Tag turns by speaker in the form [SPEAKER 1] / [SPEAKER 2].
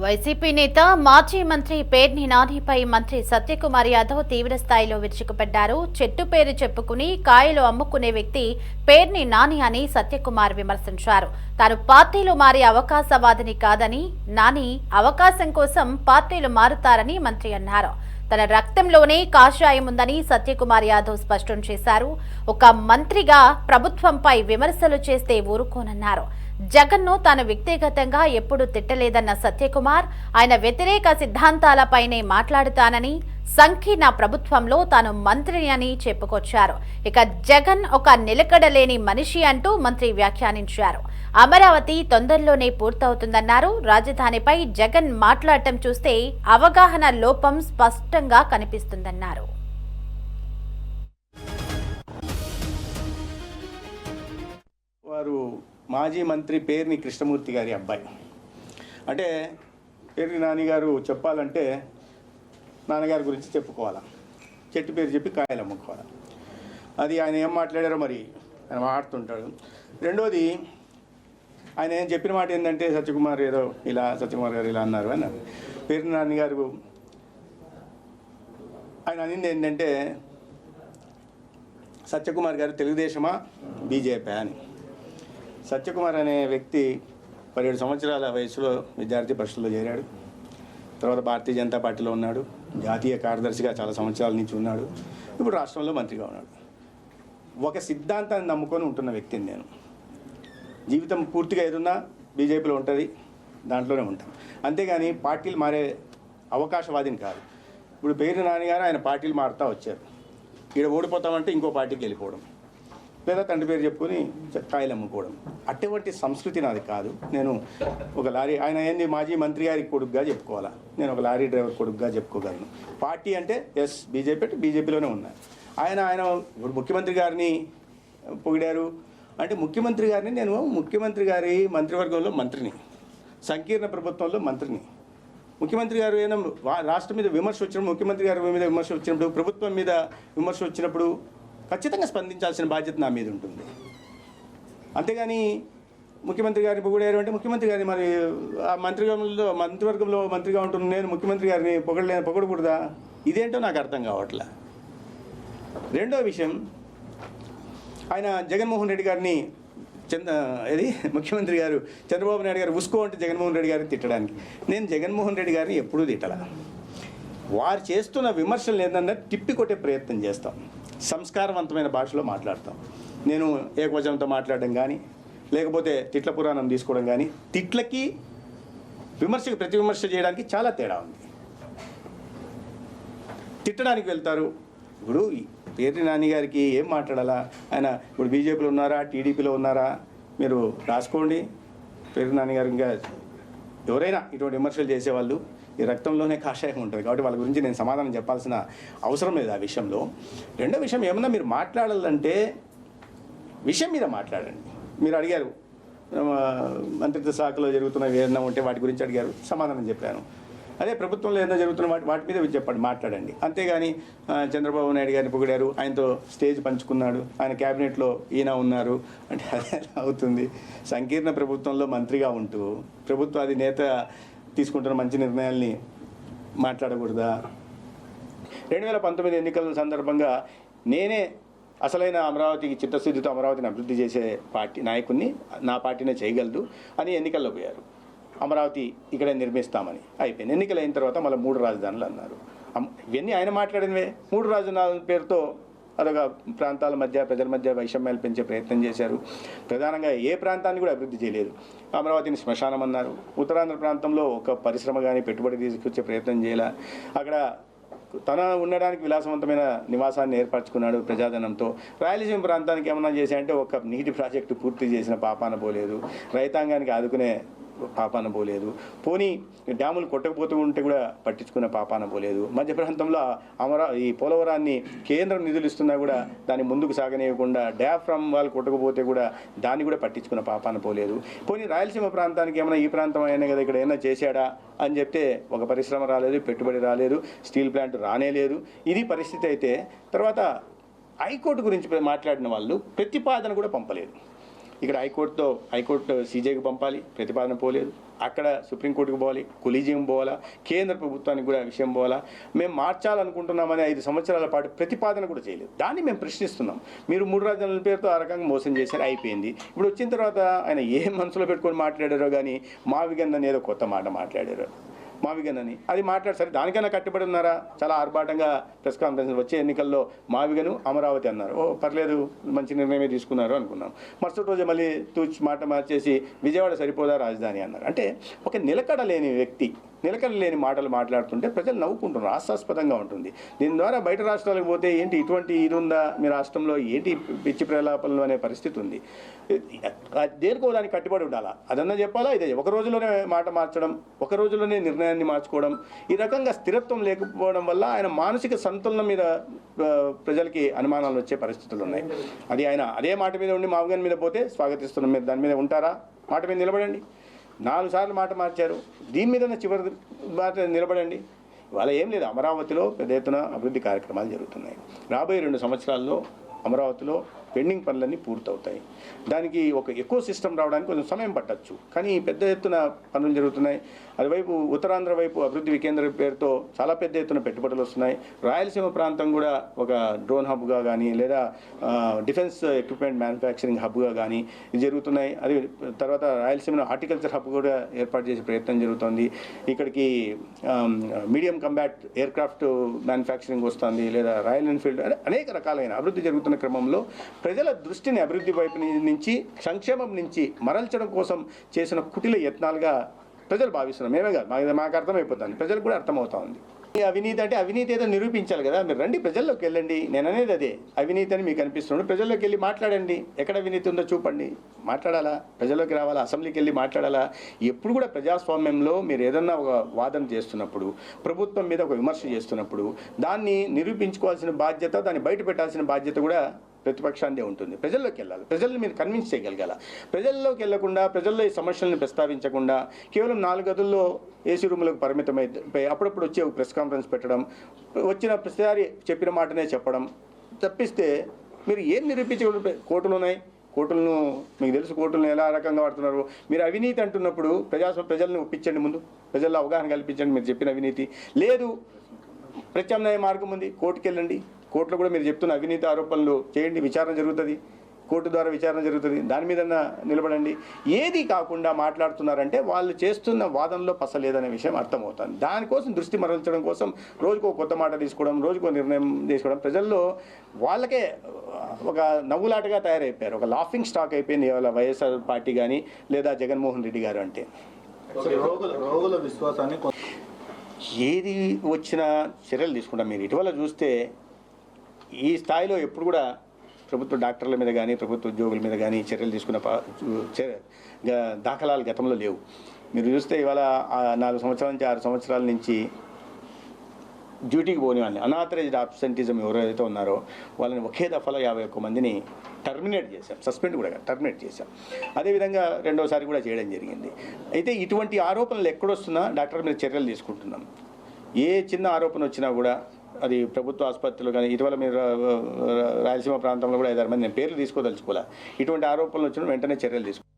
[SPEAKER 1] YCP నేత మాజీ మంత్రి పేర్ని నానిపై మంత్రి సత్యకుమార్ యాదవ్ తీవ్ర స్థాయిలో విరుచుకుపడ్డారు. చెట్టు పేరు చెప్పుకుని కాయలు అమ్ముకునే వ్యక్తి పేర్ని నాని అని సత్యకుమార్ విమర్శించారు. తాను పార్టీలు మారే అవకాశవాదిని కాదని, నాని అవకాశం కోసం పార్టీలు మారుతారని మంత్రి అన్నారు. తన రక్తంలోనే కాషాయం ఉందని సత్యకుమార్ యాదవ్ స్పష్టం చేశారు. ఒక మంత్రిగా ప్రభుత్వంపై విమర్శలు చేస్తే ఊరుకోనన్నారు. జగన్ను తాను వ్యక్తిగతంగా ఎప్పుడూ తిట్టలేదన్న సత్యకుమార్ ఆయన వ్యతిరేక సిద్ధాంతాలపైనే మాట్లాడుతానని, సంకీర్ణ ప్రభుత్వంలో తాను మంత్రిని అని చెప్పుకొచ్చారు. ఇక జగన్ ఒక నిలకడలేని మనిషి అంటూ మంత్రి వ్యాఖ్యానించారు. అమరావతి తొందరలోనే పూర్తవుతుందన్నారు. రాజధానిపై జగన్ మాట్లాడటం చూస్తే అవగాహన లోపం స్పష్టంగా కనిపిస్తుందన్నారు.
[SPEAKER 2] వారు మాజీ మంత్రి పేర్ని కృష్ణమూర్తి గారి అబ్బాయి. అంటే పేర్ని నాన్నగారు చెప్పాలంటే నాన్నగారి గురించి చెప్పుకోవాలా, చెట్టు పేరు చెప్పి కాయలు అమ్ముకోవాలి. అది ఆయన ఏం మాట్లాడారో మరి ఆయన మాట్లాడుతుంటాడు. రెండోది ఆయన ఏం చెప్పిన మాట ఏంటంటే సత్యకుమార్ గారు ఇలా అన్నారు అన్నారు. పేర్ని నాన్నగారు ఆయన అనింది ఏంటంటే సత్యకుమార్ గారు తెలుగుదేశమా బీజేపీ అని. సత్యకుమార్ అనే వ్యక్తి 17 సంవత్సరాల వయసులో విద్యార్థి పరిషత్లో చేరాడు. తర్వాత భారతీయ జనతా పార్టీలో ఉన్నాడు. జాతీయ కార్యదర్శిగా చాలా సంవత్సరాల నుంచి ఉన్నాడు. ఇప్పుడు రాష్ట్రంలో మంత్రిగా ఉన్నాడు. ఒక సిద్ధాంతాన్ని నమ్ముకొని ఉంటున్న వ్యక్తిని నేను. జీవితం పూర్తిగా ఏదున్నా బీజేపీలో ఉంటుంది, దాంట్లోనే ఉంటాం. అంతేగాని పార్టీలు మారే అవకాశవాదిని కాదు. ఇప్పుడు పేర్ని నాన్నగారు ఆయన పార్టీలు మారుతూ వచ్చారు. ఇక్కడ ఓడిపోతామంటే ఇంకో పార్టీకి వెళ్ళిపోవడం, లేదా తండ్రి పేరు చెప్పుకొని కాయలు అమ్ముకోవడం, అటువంటి సంస్కృతి నాది కాదు. నేను ఒక లారీ, ఆయన ఏంది మాజీ మంత్రి గారి కొడుకుగా చెప్పుకోవాలా, నేను ఒక లారీ డ్రైవర్ కొడుకుగా చెప్పుకోగలను. పార్టీ అంటే ఎస్ బీజేపీ అంటే బీజేపీలోనే ఉన్నారు. ఆయన ఇప్పుడు ముఖ్యమంత్రి గారిని పొగిడారు అంటే ముఖ్యమంత్రి గారిని నేను ముఖ్యమంత్రి గారి మంత్రివర్గంలో మంత్రిని, సంకీర్ణ ప్రభుత్వంలో మంత్రిని. ముఖ్యమంత్రి గారు ఏదైనా రాష్ట్రం మీద విమర్శ వచ్చినప్పుడు, ముఖ్యమంత్రి గారి మీద విమర్శ వచ్చినప్పుడు, ప్రభుత్వం మీద విమర్శ వచ్చినప్పుడు ఖచ్చితంగా స్పందించాల్సిన బాధ్యత నా మీద ఉంటుంది. అంతేగాని ముఖ్యమంత్రి గారిని పొగిడారు అంటే ముఖ్యమంత్రి గారిని మరి ఆ మంత్రివర్గంలో మంత్రిగా ఉంటున్న నేను ముఖ్యమంత్రి గారిని పొగడకూడదా? ఇదేంటో నాకు అర్థం కావట్లే. రెండో విషయం, ఆయన జగన్మోహన్ రెడ్డి గారిని ముఖ్యమంత్రి గారు చంద్రబాబు నాయుడు గారు ఉసుకో అంటే జగన్మోహన్ రెడ్డి గారిని తిట్టడానికి. నేను జగన్మోహన్ రెడ్డి గారిని ఎప్పుడూ తిట్టలా. వారు చేస్తున్న విమర్శలు ఏంటంటే తిప్పి కొట్టే ప్రయత్నం చేస్తాం, సంస్కారవంతమైన భాషలో మాట్లాడతాం. నేను ఏకవచనంతో మాట్లాడడం కానీ, లేకపోతే తిట్ల పురాణం తీసుకోవడం కానీ, తిట్లకి విమర్శకు ప్రతి విమర్శ చేయడానికి చాలా తేడా ఉంది. తిట్టడానికి వెళ్తారు. ఇప్పుడు పేర్ని నాని గారికి ఏం మాట్లాడాలా? ఆయన ఇప్పుడు బీజేపీలో ఉన్నారా, టీడీపీలో ఉన్నారా? మీరు రాసుకోండి. పేర్ని నాని గారు ఇంకా ఎవరైనా ఇటువంటి విమర్శలు చేసేవాళ్ళు ఈ రక్తంలోనే కాషాయం ఉంటుంది కాబట్టి వాళ్ళ గురించి నేను సమాధానం చెప్పాల్సిన అవసరం లేదు ఆ విషయంలో. రెండో విషయం, ఏమన్నా మీరు మాట్లాడాలంటే విషయం మీద మాట్లాడండి. మీరు అడిగారు మంత్రిత్వ శాఖలో జరుగుతున్నవి ఏదైనా ఉంటే వాటి గురించి అడిగారు, సమాధానం చెప్పాను. అదే ప్రభుత్వంలో ఏదైనా జరుగుతున్న వాటి మీద చెప్పండి, మాట్లాడండి. అంతేగాని చంద్రబాబు నాయుడు గారిని పొగిడారు, ఆయనతో స్టేజ్ పంచుకున్నాడు, ఆయన క్యాబినెట్లో ఈయన ఉన్నారు అంటే అదే అవుతుంది. సంకీర్ణ ప్రభుత్వంలో మంత్రిగా ఉంటూ ప్రభుత్వాది నేత తీసుకుంటున్న మంచి నిర్ణయాల్ని మాట్లాడకూడదా? 2019 ఎన్నికల సందర్భంగా నేనే అసలైన అమరావతికి చిత్తశుద్ధితో అమరావతిని అభివృద్ధి చేసే పార్టీ నాయకుడిని, నా పార్టీనే చేయగలదు అని ఎన్నికల్లో పోయారు. అమరావతి ఇక్కడే నిర్మిస్తామని అయిపోయింది. ఎన్నికలు అయిన తర్వాత మళ్ళీ 3 రాజధానులు అన్నారు. ఇవన్నీ ఆయన మాట్లాడినవే. 3 రాజధానుల పేరుతో అదొక ప్రాంతాల మధ్య, ప్రజల మధ్య వైషమ్యాలు పెంచే ప్రయత్నం చేశారు. ప్రధానంగా ఏ ప్రాంతాన్ని కూడా అభివృద్ధి చేయలేదు. అమరావతిని శ్మశానం అన్నారు. ఉత్తరాంధ్ర ప్రాంతంలో ఒక పరిశ్రమ కానీ పెట్టుబడి తీసుకొచ్చే ప్రయత్నం చేయాల. అక్కడ తన ఉండడానికి విలాసవంతమైన నివాసాన్ని ఏర్పరచుకున్నాడు ప్రజాధనంతో. రాయలసీమ ప్రాంతానికి ఏమన్నా చేశాయంటే ఒక నీటి ప్రాజెక్టు పూర్తి చేసిన పాపాన పోలేదు, రైతాంగానికి ఆదుకునే పాపాన పోలేదు, పోనీ డ్యాములు కొట్టకపోతూ ఉంటే కూడా పట్టించుకునే పాపాన పోలేదు. మధ్య ప్రాంతంలో ఈ పోలవరాన్ని కేంద్రం నిధులు ఇస్తున్నా కూడా దాన్ని ముందుకు సాగనీయకుండా డ్యాఫ్రమ్ వాళ్ళు కొట్టకపోతే కూడా దాన్ని కూడా పట్టించుకున్న పాపాన పోలేదు. పోనీ రాయలసీమ ప్రాంతానికి ఏమైనా ఈ ప్రాంతం అయినా కదా ఇక్కడ ఏమైనా చేశాడా అని చెప్తే ఒక పరిశ్రమ రాలేదు, పెట్టుబడి రాలేదు, స్టీల్ ప్లాంట్ రానేలేదు. ఇది పరిస్థితి అయితే తర్వాత హైకోర్టు గురించి మాట్లాడిన వాళ్ళు ప్రతిపాదన కూడా పంపలేదు. ఇక్కడ హైకోర్టు సీజేకి పంపాలి, ప్రతిపాదన పోలేదు. అక్కడ సుప్రీంకోర్టుకు పోవాలి, కొలీజియం పోవాలా, కేంద్ర ప్రభుత్వానికి కూడా విషయం పోవాలా. మేము మార్చాలనుకుంటున్నామని 5 సంవత్సరాల పాటు ప్రతిపాదన కూడా చేయలేదు. దాన్ని మేము ప్రశ్నిస్తున్నాం. మీరు 3 రాజధానుల పేరుతో ఆ రకంగా మోసం చేశారు, అయిపోయింది. ఇప్పుడు వచ్చిన తర్వాత ఆయన ఏ మనసులో పెట్టుకొని మాట్లాడారో కానీ మావిగన్ ఏదో కొత్త మాట మాట్లాడారు, మావిగన్ అని. అది మాట్లాడు సరే, దానికైనా కట్టుబడి ఉన్నారా? చాలా ఆర్భాటంగా ప్రెస్ కాన్ఫరెన్స్ వచ్చే ఎన్నికల్లో మావిగను అమరావతి అన్నారు. ఓ పర్లేదు, మంచి నిర్ణయమే తీసుకున్నారు అనుకున్నాం. మరుసటి రోజు మళ్ళీ తూచి మాట మార్చేసి విజయవాడ సరిపోదా రాజధాని అన్నారు. అంటే ఒక నిలకడ లేని వ్యక్తి నిలకడ లేని మాటలు మాట్లాడుతుంటే ప్రజలు నవ్వుకుంటున్నారు, హాస్యాస్పదంగా ఉంటుంది. దీని ద్వారా బయట రాష్ట్రాలకు పోతే ఏంటి ఇటువంటి ఇది ఉందా మీ రాష్ట్రంలో, ఏంటి పిచ్చి ప్రలాపనలు అనే పరిస్థితి ఉంది. దేనికో దానికి కట్టుబడి ఉండాలా, అదన్నా చెప్పాలా. ఇదే ఒక రోజులోనే మాట మార్చడం, ఒక రోజులోనే నిర్ణయాన్ని మార్చుకోవడం, ఈ రకంగా స్థిరత్వం లేకపోవడం వల్ల ఆయన మానసిక సంతులనం మీద ప్రజలకి అనుమానాలు వచ్చే పరిస్థితులు ఉన్నాయి. అది ఆయన అదే మాట మీద ఉండి మామూలు మీద పోతే స్వాగతిస్తున్నాం. మీరు దాని మీద ఉంటారా? మాట మీద నిలబడండి. 4 సార్లు మాట మార్చారు, దీని మీద చివరి మాట నిలబడండి. ఇవాళ ఏం లేదు, అమరావతిలో పెద్ద ఎత్తున అభివృద్ధి కార్యక్రమాలు జరుగుతున్నాయి. రాబోయే 2 సంవత్సరాల్లో అమరావతిలో పెండింగ్ పనులన్నీ పూర్తవుతాయి. దానికి ఒక ఎకో సిస్టమ్ రావడానికి కొంచెం సమయం పట్టచ్చు, కానీ పెద్ద ఎత్తున పనులు జరుగుతున్నాయి. అటువైపు ఉత్తరాంధ్ర వైపు అభివృద్ధి వికేంద్ర పేరుతో చాలా పెద్ద ఎత్తున పెట్టుబడులు వస్తున్నాయి. రాయలసీమ ప్రాంతం కూడా ఒక డ్రోన్ హబ్గా కానీ లేదా డిఫెన్స్ ఎక్విప్మెంట్ మ్యానుఫ్యాక్చరింగ్ హబ్గా కానీ జరుగుతున్నాయి. అది తర్వాత రాయలసీమలో హార్టికల్చర్ హబ్ కూడా ఏర్పాటు చేసే ప్రయత్నం జరుగుతుంది. ఇక్కడికి మీడియం కంబాట్ ఎయిర్క్రాఫ్ట్ మ్యానుఫ్యాక్చరింగ్ వస్తుంది, లేదా రాయల్ ఎన్ఫీల్డ్, అనేక రకాలైన అభివృద్ధి జరుగుతున్న క్రమంలో ప్రజల దృష్టిని అభివృద్ధి వైపు నుంచి సంక్షేమం నుంచి మరల్చడం కోసం చేసిన కుటిల యత్నాలుగా ప్రజలు భావిస్తున్నారు. మేమే కాదు, మాకు అర్థమైపోతుంది, ప్రజలకు కూడా అర్థమవుతా ఉంది. అవినీతి అంటే అవినీతి ఏదో నిరూపించాలి కదా. మీరు రండి, ప్రజల్లోకి వెళ్ళండి. నేను అనేది అదే, అవినీతి అని మీకు అనిపిస్తున్నాడు, ప్రజల్లోకి వెళ్ళి మాట్లాడండి. ఎక్కడ అవినీతి ఉందో చూపండి, మాట్లాడాలా, ప్రజల్లోకి రావాలా, అసెంబ్లీకి వెళ్ళి మాట్లాడాలా. ఎప్పుడు కూడా ప్రజాస్వామ్యంలో మీరు ఏదన్నా ఒక వాదన చేస్తున్నప్పుడు, ప్రభుత్వం మీద ఒక విమర్శ చేస్తున్నప్పుడు దాన్ని నిరూపించుకోవాల్సిన బాధ్యత, దాన్ని బయట పెట్టాల్సిన బాధ్యత కూడా ప్రతిపక్షాందే ఉంటుంది. ప్రజల్లోకి వెళ్ళాలి, ప్రజల్ని మీరు కన్విన్స్ చేయగలగాల. ప్రజల్లోకి వెళ్లకుండా, ప్రజల్లో ఈ సమస్యలను ప్రస్తావించకుండా కేవలం 4 గదుల్లో ఏసీ రూములకు పరిమితమైపోయి అప్పుడప్పుడు వచ్చి ఒక ప్రెస్ కాన్ఫరెన్స్ పెట్టడం, వచ్చిన ప్రతిసారి చెప్పిన మాటనే చెప్పడం తప్పిస్తే మీరు ఏం నిరూపించగలరు? కోర్టులు ఉన్నాయి, కోర్టులను మీకు తెలుసు, కోర్టులను ఎలా రకంగా వాడుతున్నారు. మీరు అవినీతి అంటున్నప్పుడు ప్రజల్ని ఒప్పించండి, ముందు ప్రజల్లో అవగాహన కల్పించండి. మీరు చెప్పిన అవినీతి లేదు, ప్రత్యామ్నాయ మార్గం ఉంది, కోర్టుకు వెళ్ళండి. కోర్టులో కూడా మీరు చెప్తున్న అవినీతి ఆరోపణలు చేయండి, విచారణ జరుగుతుంది, కోర్టు ద్వారా విచారణ జరుగుతుంది, దాని మీద నిలబడండి. ఏది కాకుండా మాట్లాడుతున్నారంటే వాళ్ళు చేస్తున్న వాదనలో పసలేదనే విషయం అర్థమవుతుంది. దానికోసం దృష్టి మరల్చడం కోసం రోజుకో కొత్త మాట తీసుకోవడం, రోజుకో నిర్ణయం తీసుకోవడం, ప్రజల్లో వాళ్ళకే ఒక నవ్వులాటగా తయారైపోయారు, ఒక లాఫింగ్ స్టాక్ అయిపోయింది ఇవాళ వైఎస్ఆర్ పార్టీ కానీ లేదా జగన్మోహన్ రెడ్డి గారు అంటే.
[SPEAKER 3] రోగుల విశ్వాసాన్ని
[SPEAKER 2] ఏది వచ్చినా చర్యలు తీసుకుంటాం. మీరు ఇటీవల చూస్తే ఈ స్థాయిలో ఎప్పుడు కూడా ప్రభుత్వ డాక్టర్ల మీద కానీ ప్రభుత్వ ఉద్యోగుల మీద కానీ చర్యలు తీసుకున్న దాఖలాలు గతంలో లేవు. మీరు చూస్తే ఇవాళ 4 సంవత్సరాల నుంచి 6 సంవత్సరాల నుంచి డ్యూటీకి పోని వాళ్ళని, అనాథరైజ్డ్ అబ్సెంటిజం ఎవరైతే ఉన్నారో వాళ్ళని ఒకే దఫాలో 51 మందిని టర్మినేట్ చేశాం, సస్పెండ్ కూడా టర్మినేట్ చేశాం. అదేవిధంగా రెండోసారి కూడా చేయడం జరిగింది. అయితే ఇటువంటి ఆరోపణలు ఎక్కడొస్తున్నా డాక్టర్ మీద చర్యలు తీసుకుంటున్నాం. ఏ చిన్న ఆరోపణ వచ్చినా కూడా అది ప్రభుత్వ ఆసుపత్రులు కానీ, ఇటీవల మీరు రాయలసీమ ప్రాంతంలో కూడా 5-6 మంది, నేను పేర్లు తీసుకోదలుచుకోలే, ఇటువంటి ఆరోపణలు వచ్చినా వెంటనే చర్యలు తీసుకుంటాం.